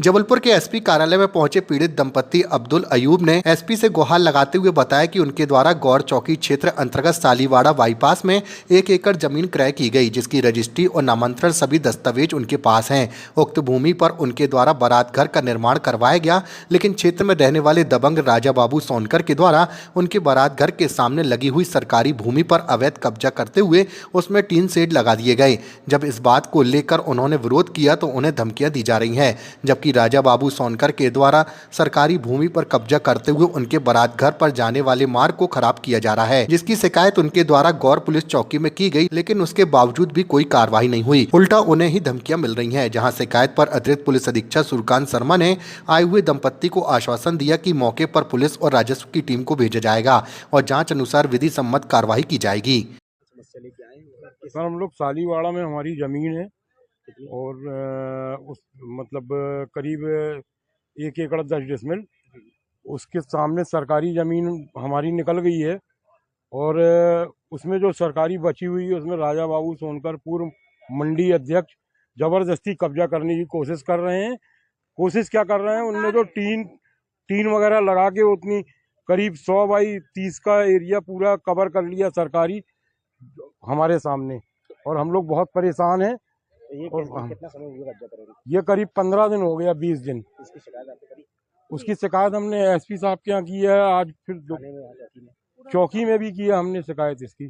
जबलपुर के एसपी कार्यालय में पहुंचे पीड़ित दंपति अब्दुल अयूब ने एसपी से गुहार लगाते हुए बताया कि उनके द्वारा गौर चौकी क्षेत्र अंतर्गत सालीवाड़ा बाईपास में 1 एकड़ जमीन क्रय की गई, जिसकी रजिस्ट्री और नामांतरण सभी दस्तावेज उनके पास हैं। उक्त भूमि पर उनके द्वारा बारात घर का निर्माण करवाया गया, लेकिन क्षेत्र में रहने वाले दबंग राजा बाबू सोनकर के द्वारा उनके बारात घर के सामने लगी हुई सरकारी भूमि पर अवैध कब्जा करते हुए उसमें टीन शेड लगा दिए गए। जब इस बात को लेकर उन्होंने विरोध किया तो उन्हें धमकियां दी जा रही हैं, जबकि राजा बाबू सोनकर के द्वारा सरकारी भूमि पर कब्जा करते हुए उनके बारात घर पर जाने वाले मार्ग को खराब किया जा रहा है, जिसकी शिकायत उनके द्वारा गौर पुलिस चौकी में की गई, लेकिन उसके बावजूद भी कोई कार्रवाई नहीं हुई। उल्टा उन्हें ही धमकियां मिल रही हैं। जहां शिकायत पर अतिरिक्त पुलिस अधीक्षक सूर्यकांत शर्मा ने आए हुए दंपत्ति को आश्वासन दिया कि मौके पर पुलिस और राजस्व की टीम को भेजा जाएगा और जाँच अनुसार विधि सम्मत कार्रवाई की जाएगी। सर, हम लोग सालीवाड़ा में हमारी जमीन है और उस मतलब करीब 1 एकड़ 10 डिसमिल उसके सामने सरकारी ज़मीन हमारी निकल गई है और उसमें जो सरकारी बची हुई है उसमें राजा बाबू सोनकर पूर्व मंडी अध्यक्ष ज़बरदस्ती कब्जा करने की कोशिश कर रहे हैं। कोशिश क्या कर रहे हैं, उनने जो टीन वगैरह लगा के उतनी करीब 100 बाई 30 का एरिया पूरा कवर कर लिया सरकारी हमारे सामने, और हम लोग बहुत परेशान हैं। कितना समय हुआ कब्जा करेंगे? ये करीब 15 दिन हो गया, 20 दिन। इसकी शिकायत आपने करी? उसकी शिकायत हमने एसपी साहब के यहाँ की है, आज फिर चौकी में भी की है हमने शिकायत इसकी।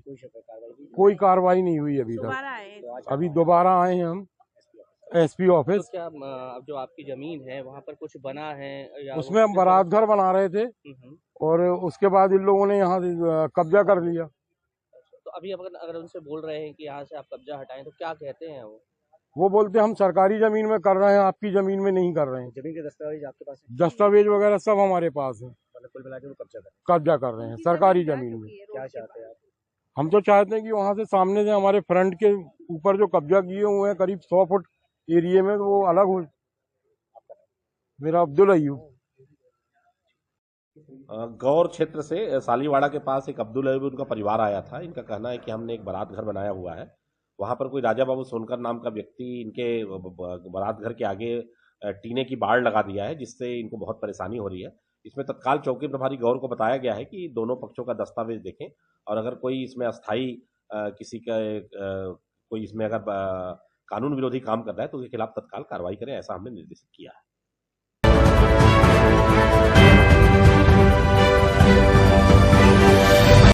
कोई कार्रवाई नहीं हुई अभी तक। अभी दोबारा आए हैं हम एसपी ऑफिस। तो क्या अब जो आपकी जमीन है वहाँ पर कुछ बना है या उसमें हम बारात घर बना रहे थे और उसके बाद इन लोगों ने यहाँ कब्जा कर लिया। तो अभी अगर उनसे बोल रहे हैं कि यहाँ से आप कब्जा हटाएं तो क्या कहते हैं वो बोलते हैं हम सरकारी जमीन में कर रहे हैं, आपकी जमीन में नहीं कर रहे हैं। जमीन के दस्तावेज आपके पास है? दस्तावेज वगैरह सब हमारे पास है। मतलब कुल मिला के वो कब्जा कर रहे हैं सरकारी जमीन में। क्या चाहते हैं आप? हम तो चाहते हैं कि वहाँ से सामने से हमारे फ्रंट के ऊपर जो कब्जा किए हुए हैं करीब 100 फुट एरिया में, वो अलग हो। मेरा अब्दुल अयूब। गौर क्षेत्र से सालीवाड़ा के पास एक अब्दुल अयूब उनका परिवार आया था। इनका कहना है कि हमने एक बारात घर बनाया हुआ है, वहां पर कोई राजा बाबू सोनकर नाम का व्यक्ति इनके बारात घर के आगे टीने की बाड़ लगा दिया है, जिससे इनको बहुत परेशानी हो रही है। इसमें तत्काल चौकी प्रभारी गौर को बताया गया है कि दोनों पक्षों का दस्तावेज देखें और अगर कोई इसमें अस्थायी किसी का कोई इसमें अगर कानून विरोधी काम कर रहा है तो उसके खिलाफ तत्काल कार्रवाई करें, ऐसा हमने निर्देशित किया है।